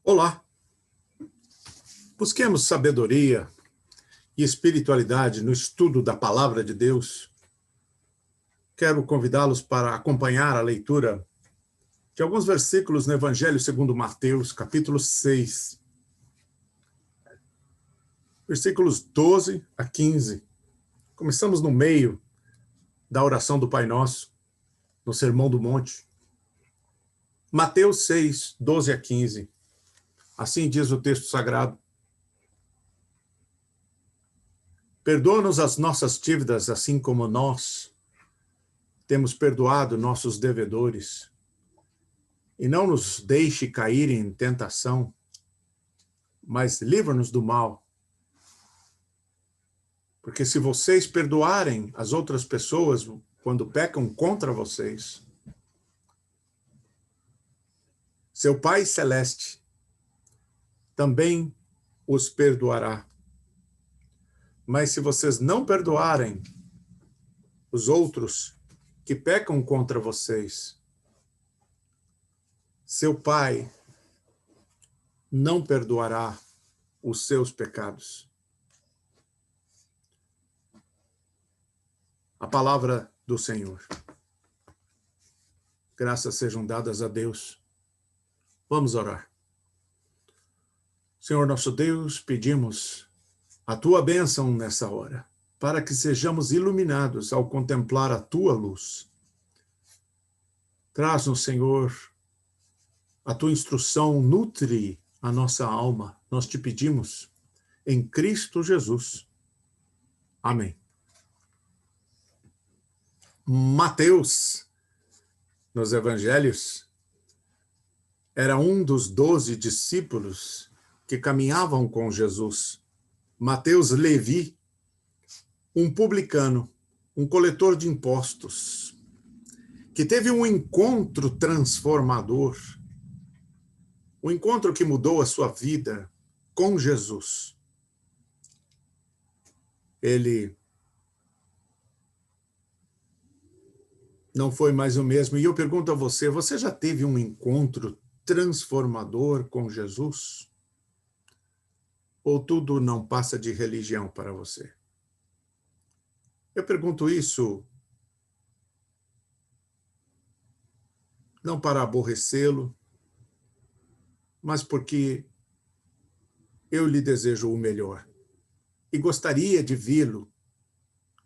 Olá! Busquemos sabedoria e espiritualidade no estudo da Palavra de Deus. Quero convidá-los para acompanhar a leitura de alguns versículos no Evangelho segundo Mateus, capítulo 6, versículos 12 a 15. Começamos no meio da oração do Pai Nosso, no Sermão do Monte. Mateus 6, 12 a 15. Assim diz o texto sagrado. Perdoa-nos as nossas dívidas, assim como nós temos perdoado nossos devedores. E não nos deixe cair em tentação, mas livra-nos do mal. Porque se vocês perdoarem as outras pessoas quando pecam contra vocês, seu Pai Celeste também os perdoará. Mas se vocês não perdoarem os outros que pecam contra vocês, seu Pai não perdoará os seus pecados. A palavra do Senhor. Graças sejam dadas a Deus. Vamos orar. Senhor nosso Deus, pedimos a Tua bênção nessa hora, para que sejamos iluminados ao contemplar a Tua luz. Traz-nos, Senhor, a Tua instrução, nutre a nossa alma. Nós te pedimos, em Cristo Jesus. Amém. Mateus, nos evangelhos, era um dos 12 discípulos que caminhavam com Jesus. Mateus Levi, um publicano, um coletor de impostos, que teve um encontro transformador, um encontro que mudou a sua vida com Jesus. Ele não foi mais o mesmo. E eu pergunto a você, você já teve um encontro transformador com Jesus? Ou tudo não passa de religião para você? Eu pergunto isso não para aborrecê-lo, mas porque eu lhe desejo o melhor. E gostaria de vê-lo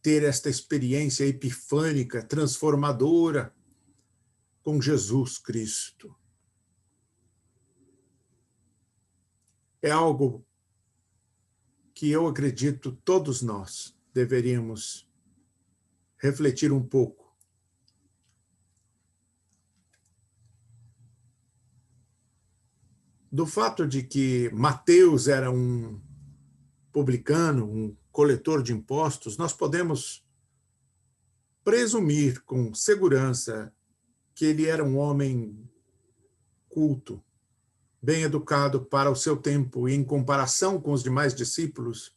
ter esta experiência epifânica, transformadora com Jesus Cristo. É algo que eu acredito todos nós deveríamos refletir um pouco. Do fato de que Mateus era um publicano, um coletor de impostos, nós podemos presumir com segurança que ele era um homem culto, bem educado para o seu tempo, e em comparação com os demais discípulos,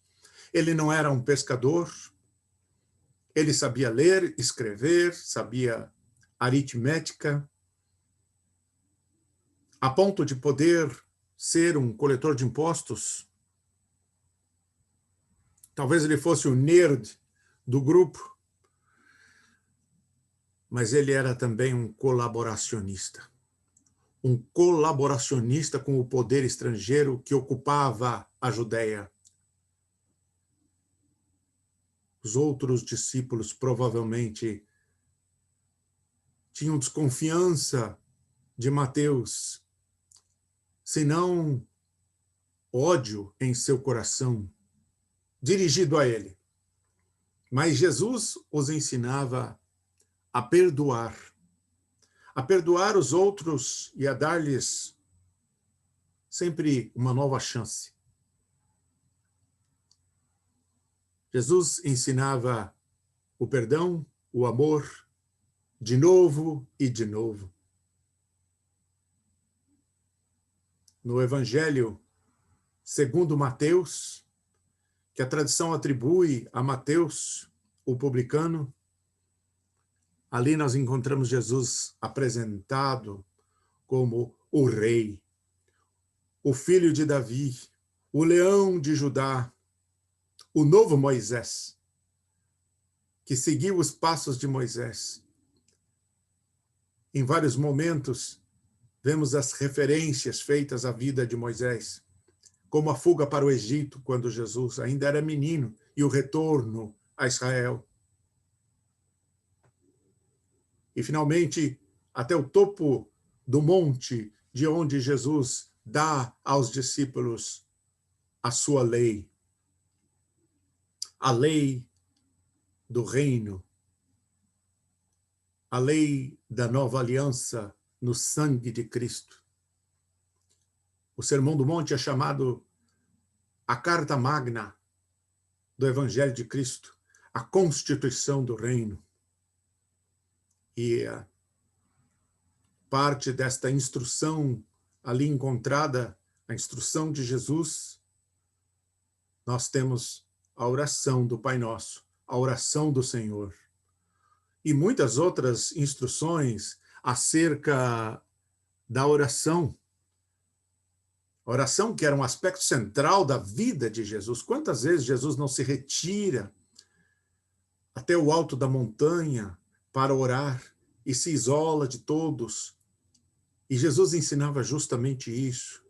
ele não era um pescador, ele sabia ler, escrever, sabia aritmética, a ponto de poder ser um coletor de impostos. Talvez ele fosse o nerd do grupo, mas ele era também um colaboracionista. Um colaboracionista com o poder estrangeiro que ocupava a Judéia. Os outros discípulos provavelmente tinham desconfiança de Mateus, se não ódio em seu coração, dirigido a ele. Mas Jesus os ensinava a perdoar os outros e a dar-lhes sempre uma nova chance. Jesus ensinava o perdão, o amor, de novo e de novo. No Evangelho segundo Mateus, que a tradição atribui a Mateus, o publicano, ali nós encontramos Jesus apresentado como o rei, o filho de Davi, o leão de Judá, o novo Moisés, que seguiu os passos de Moisés. Em vários momentos, vemos as referências feitas à vida de Moisés, como a fuga para o Egito, quando Jesus ainda era menino, e o retorno a Israel. E, finalmente, até o topo do monte, de onde Jesus dá aos discípulos a sua lei, a lei do reino, a lei da nova aliança no sangue de Cristo. O Sermão do Monte é chamado a carta magna do Evangelho de Cristo, a constituição do reino. E parte desta instrução ali encontrada, a instrução de Jesus, nós temos a oração do Pai Nosso, a oração do Senhor. E muitas outras instruções acerca da oração. A oração que era um aspecto central da vida de Jesus. Quantas vezes Jesus não se retira até o alto da montanha para orar e se isola de todos? E Jesus ensinava justamente isso.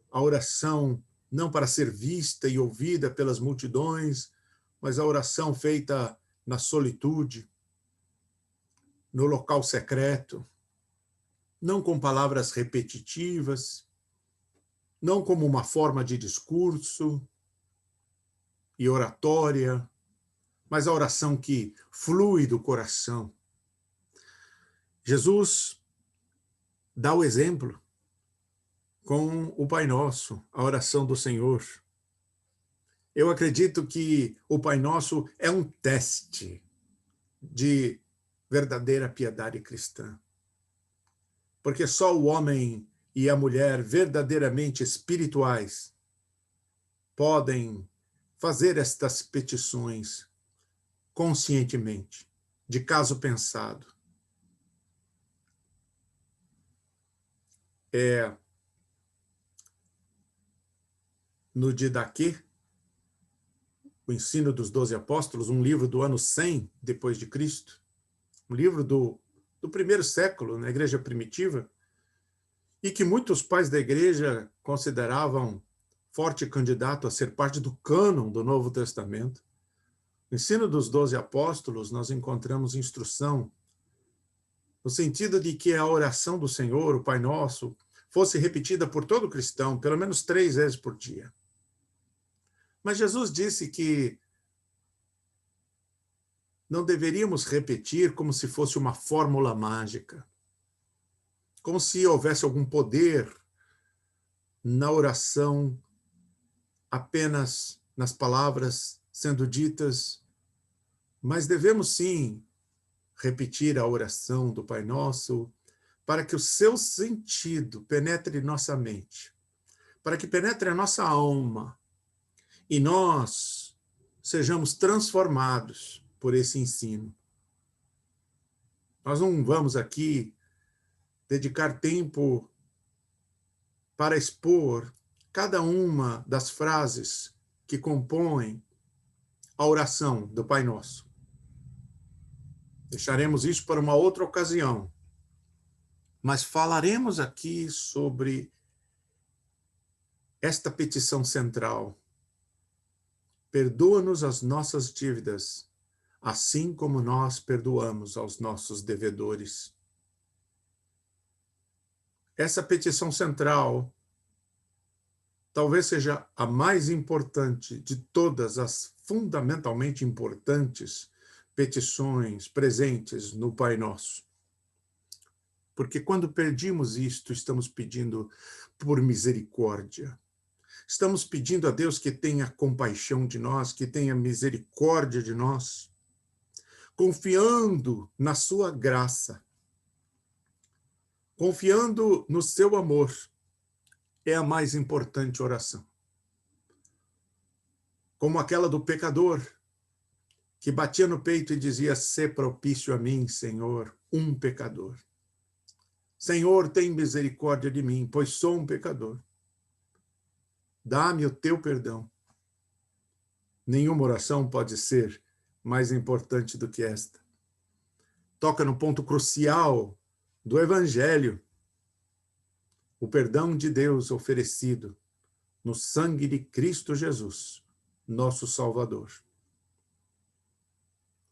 A oração não para ser vista e ouvida pelas multidões, mas a oração feita na solitude, no local secreto, não com palavras repetitivas, não como uma forma de discurso e oratória, mas a oração que flui do coração. Jesus dá o exemplo com o Pai Nosso, a oração do Senhor. Eu acredito que o Pai Nosso é um teste de verdadeira piedade cristã. Porque só o homem e a mulher verdadeiramente espirituais podem fazer estas petições conscientemente, de caso pensado. No Didaquê, o Ensino dos 12 Apóstolos, um livro do ano 100 depois de Cristo, um livro do primeiro século, na igreja primitiva, e que muitos pais da igreja consideravam forte candidato a ser parte do cânon do Novo Testamento. No Ensino dos 12 Apóstolos, nós encontramos instrução no sentido de que a oração do Senhor, o Pai Nosso, fosse repetida por todo cristão, pelo menos 3 vezes por dia. Mas Jesus disse que não deveríamos repetir como se fosse uma fórmula mágica, como se houvesse algum poder na oração, apenas nas palavras sendo ditas, mas devemos sim repetir a oração do Pai Nosso para que o seu sentido penetre em nossa mente, para que penetre a nossa alma e nós sejamos transformados por esse ensino. Nós não vamos aqui dedicar tempo para expor cada uma das frases que compõem a oração do Pai Nosso. Deixaremos isso para uma outra ocasião. Mas falaremos aqui sobre esta petição central. Perdoa-nos as nossas dívidas, assim como nós perdoamos aos nossos devedores. Essa petição central talvez seja a mais importante de todas as fundamentalmente importantes petições presentes no Pai Nosso. Porque quando pedimos isto, estamos pedindo por misericórdia. Estamos pedindo a Deus que tenha compaixão de nós, que tenha misericórdia de nós, confiando na sua graça, confiando no seu amor. É a mais importante oração. Como aquela do pecador, que batia no peito e dizia: "Sê propício a mim, Senhor, um pecador. Senhor, tem misericórdia de mim, pois sou um pecador." Dá-me o teu perdão. Nenhuma oração pode ser mais importante do que esta. Toca no ponto crucial do Evangelho, o perdão de Deus oferecido no sangue de Cristo Jesus, nosso Salvador.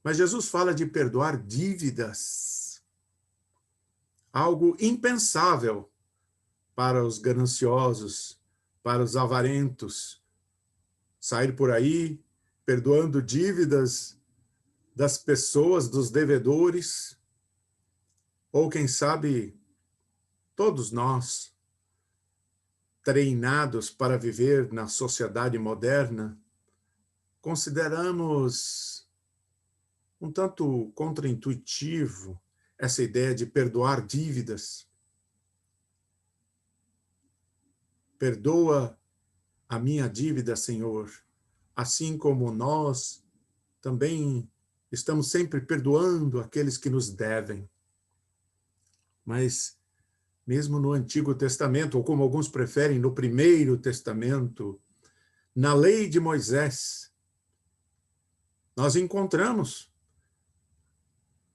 Mas Jesus fala de perdoar dívidas, algo impensável para os gananciosos, para os avarentos, sair por aí perdoando dívidas das pessoas, dos devedores, ou quem sabe todos nós, treinados para viver na sociedade moderna, consideramos um tanto contraintuitivo essa ideia de perdoar dívidas. Perdoa a minha dívida, Senhor, assim como nós também estamos sempre perdoando aqueles que nos devem. Mas mesmo no Antigo Testamento, ou como alguns preferem, no Primeiro Testamento, na lei de Moisés, nós encontramos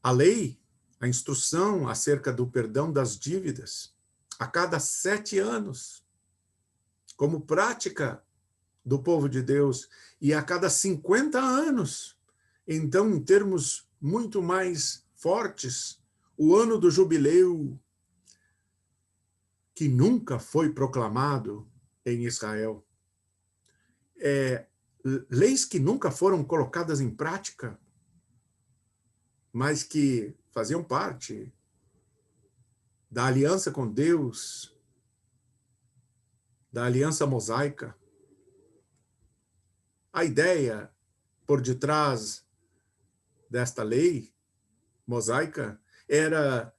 a lei, a instrução acerca do perdão das dívidas, a cada 7 anos, como prática do povo de Deus, e a cada 50 anos. Então, em termos muito mais fortes, o ano do jubileu, que nunca foi proclamado em Israel. Leis que nunca foram colocadas em prática, mas que faziam parte da aliança com Deus, da aliança mosaica. A ideia por detrás desta lei mosaica era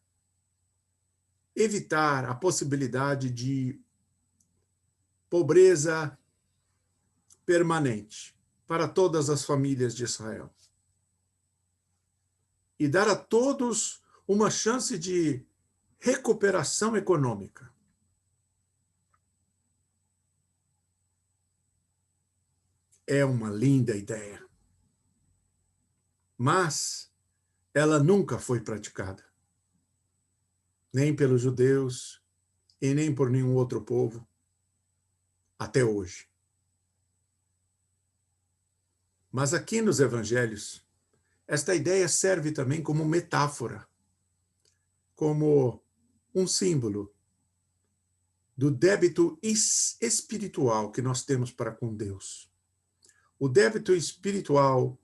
evitar a possibilidade de pobreza permanente para todas as famílias de Israel. E dar a todos uma chance de recuperação econômica. É uma linda ideia. Mas ela nunca foi praticada. Nem pelos judeus e nem por nenhum outro povo, até hoje. Mas aqui nos evangelhos, esta ideia serve também como metáfora, como um símbolo do débito espiritual que nós temos para com Deus. O débito espiritual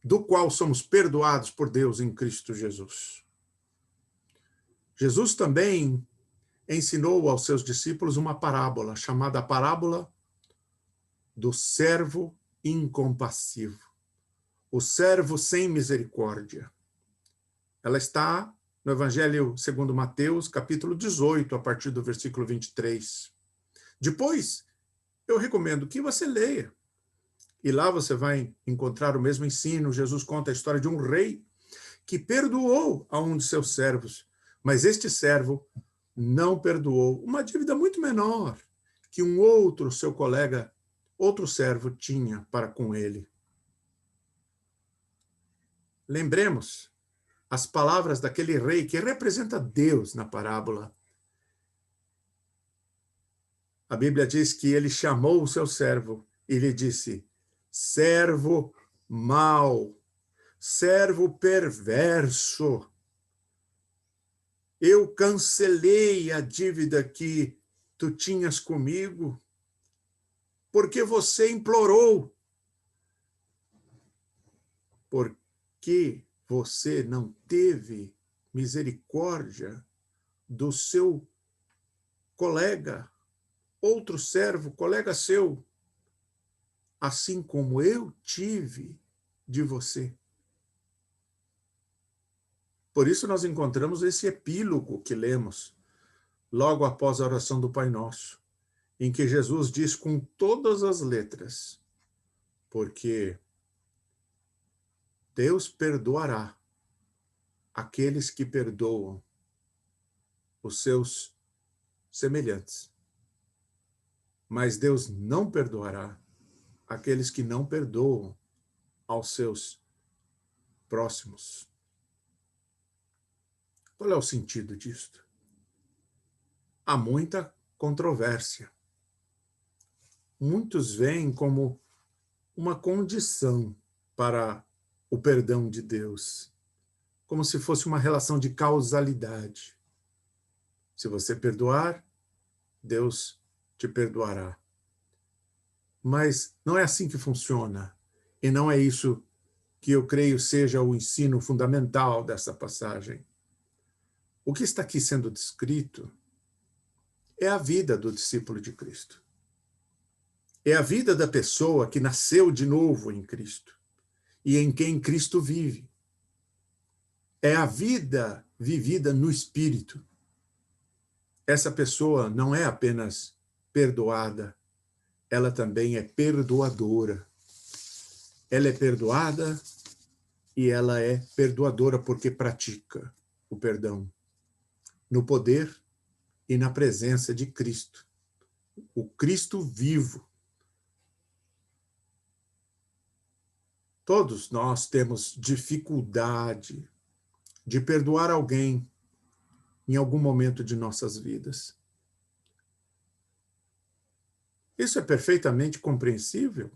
do qual somos perdoados por Deus em Cristo Jesus. Jesus também ensinou aos seus discípulos uma parábola, chamada a parábola do servo incompassivo, o servo sem misericórdia. Ela está no Evangelho segundo Mateus, capítulo 18, a partir do versículo 23. Depois, eu recomendo que você leia. E lá você vai encontrar o mesmo ensino. Jesus conta a história de um rei que perdoou a um de seus servos, mas este servo não perdoou uma dívida muito menor que um outro, seu colega, outro servo tinha para com ele. Lembremos as palavras daquele rei que representa Deus na parábola. A Bíblia diz que ele chamou o seu servo e lhe disse: servo mau, servo perverso, eu cancelei a dívida que tu tinhas comigo, porque você implorou, porque você não teve misericórdia do seu colega, outro servo, colega seu, assim como eu tive de você. Por isso nós encontramos esse epílogo que lemos logo após a oração do Pai Nosso, em que Jesus diz com todas as letras: porque Deus perdoará aqueles que perdoam os seus semelhantes. Mas Deus não perdoará aqueles que não perdoam aos seus próximos. Qual é o sentido disto? Há muita controvérsia. Muitos veem como uma condição para o perdão de Deus, como se fosse uma relação de causalidade. Se você perdoar, Deus te perdoará. Mas não é assim que funciona, e não é isso que eu creio seja o ensino fundamental dessa passagem. O que está aqui sendo descrito é a vida do discípulo de Cristo. É a vida da pessoa que nasceu de novo em Cristo e em quem Cristo vive. É a vida vivida no Espírito. Essa pessoa não é apenas perdoada, ela também é perdoadora. Ela é perdoada e ela é perdoadora porque pratica o perdão no poder e na presença de Cristo. O Cristo vivo. Todos nós temos dificuldade de perdoar alguém em algum momento de nossas vidas. Isso é perfeitamente compreensível,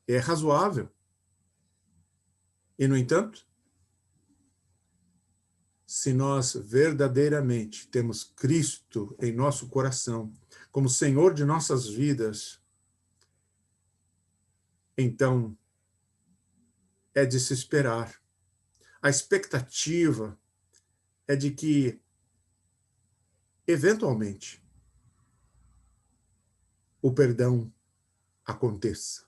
é razoável. E, no entanto, se nós verdadeiramente temos Cristo em nosso coração, como Senhor de nossas vidas, então é de se esperar. A expectativa é de que, eventualmente, o perdão aconteça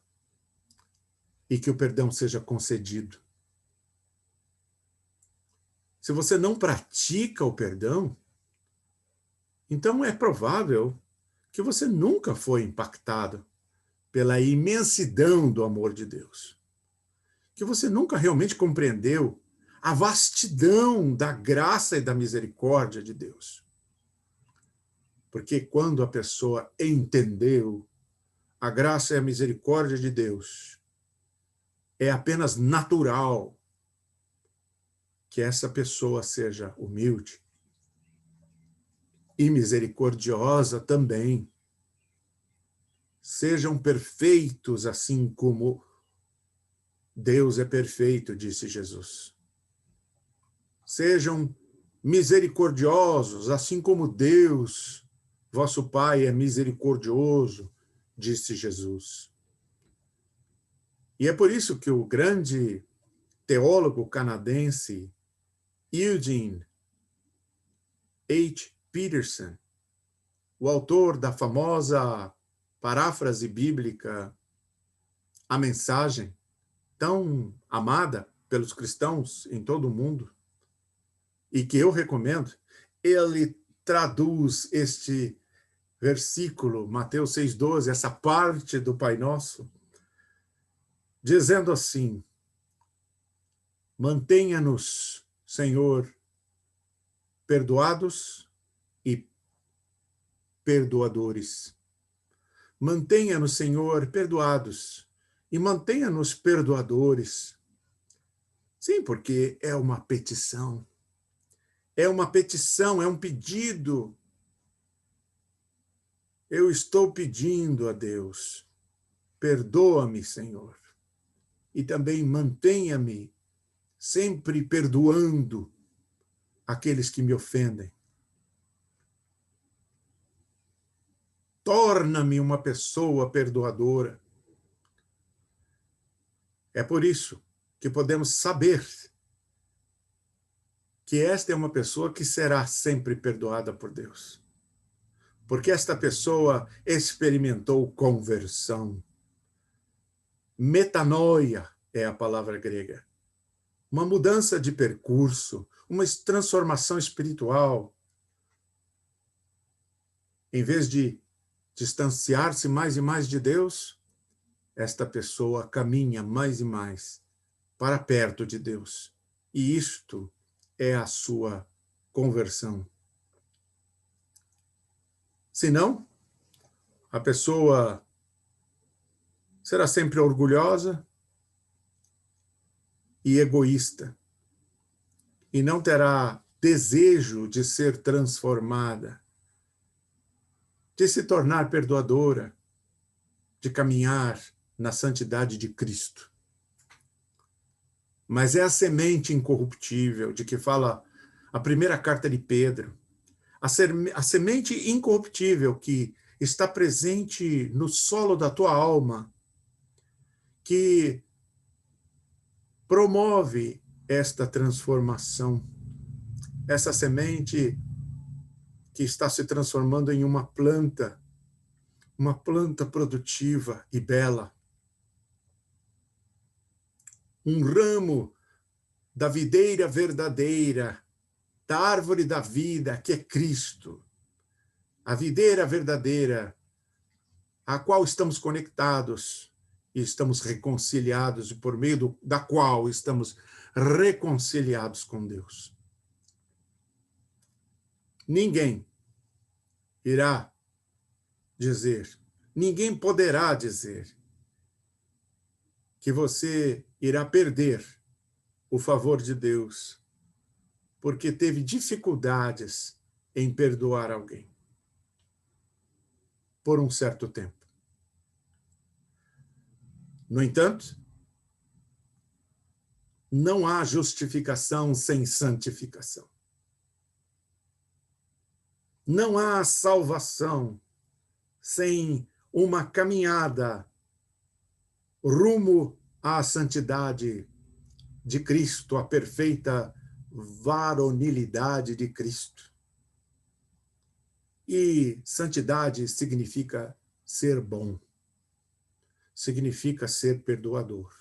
e que o perdão seja concedido. Se você não pratica o perdão, então é provável que você nunca foi impactado pela imensidão do amor de Deus. Que você nunca realmente compreendeu a vastidão da graça e da misericórdia de Deus. Porque quando a pessoa entendeu a graça e a misericórdia de Deus, é apenas natural que essa pessoa seja humilde e misericordiosa também. Sejam perfeitos assim como Deus é perfeito, disse Jesus. Sejam misericordiosos, assim como Deus, vosso Pai, é misericordioso, disse Jesus. E é por isso que o grande teólogo canadense Eugene H. Peterson, o autor da famosa paráfrase bíblica A Mensagem, tão amada pelos cristãos em todo o mundo, e que eu recomendo, ele traduz este versículo, Mateus 6,12, essa parte do Pai Nosso, dizendo assim: mantenha-nos, Senhor, perdoados e perdoadores. Mantenha-nos, Senhor, perdoados e mantenha-nos perdoadores. Sim, porque é uma petição. É uma petição, é um pedido. Eu estou pedindo a Deus, perdoa-me, Senhor, e também mantenha-me sempre perdoando aqueles que me ofendem. Torna-me uma pessoa perdoadora. É por isso que podemos saber que esta é uma pessoa que será sempre perdoada por Deus. Porque esta pessoa experimentou conversão. Metanoia é a palavra grega. Uma mudança de percurso, uma transformação espiritual. Em vez de distanciar-se mais e mais de Deus, esta pessoa caminha mais e mais para perto de Deus. E isto é a sua conversão. Senão, A pessoa será sempre orgulhosa e egoísta, e não terá desejo de ser transformada, de se tornar perdoadora, de caminhar na santidade de Cristo. Mas é a semente incorruptível de que fala a primeira carta de Pedro, a semente incorruptível que está presente no solo da tua alma, que promove esta transformação, essa semente que está se transformando em uma planta produtiva e bela, um ramo da videira verdadeira, da árvore da vida, que é Cristo, a videira verdadeira, a qual estamos conectados e estamos reconciliados, e por meio da qual estamos reconciliados com Deus. Ninguém irá dizer, ninguém poderá dizer que você irá perder o favor de Deus porque teve dificuldades em perdoar alguém por um certo tempo. No entanto, não há justificação sem santificação. Não há salvação sem uma caminhada rumo à santidade de Cristo, a perfeita varonilidade de Cristo. E santidade significa ser bom, significa ser perdoador.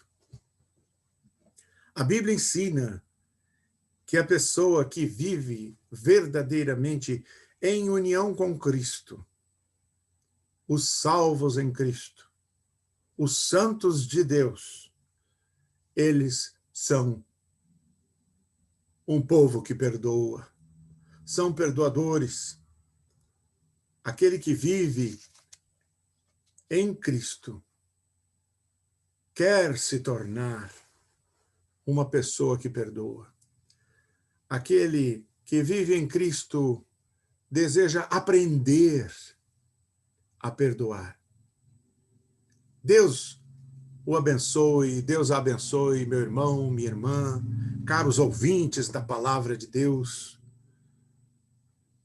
A Bíblia ensina que a pessoa que vive verdadeiramente em união com Cristo, os salvos em Cristo, os santos de Deus, eles são um povo que perdoa, são perdoadores. Aquele que vive em Cristo quer se tornar uma pessoa que perdoa. Aquele que vive em Cristo deseja aprender a perdoar. Deus o abençoe, Deus a abençoe, meu irmão, minha irmã, caros ouvintes da palavra de Deus,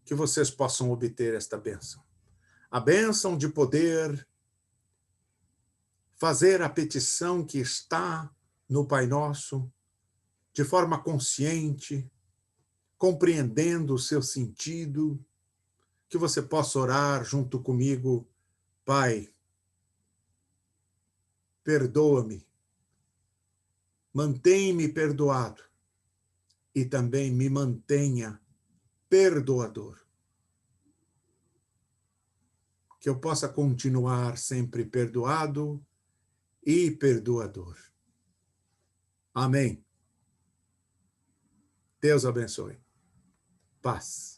que vocês possam obter esta bênção. A bênção de poder fazer a petição que está no Pai Nosso, de forma consciente, compreendendo o seu sentido, que você possa orar junto comigo, Pai, perdoa-me, mantém-me perdoado e também me mantenha perdoador. Que eu possa continuar sempre perdoado e perdoador. Amém. Deus abençoe. Paz.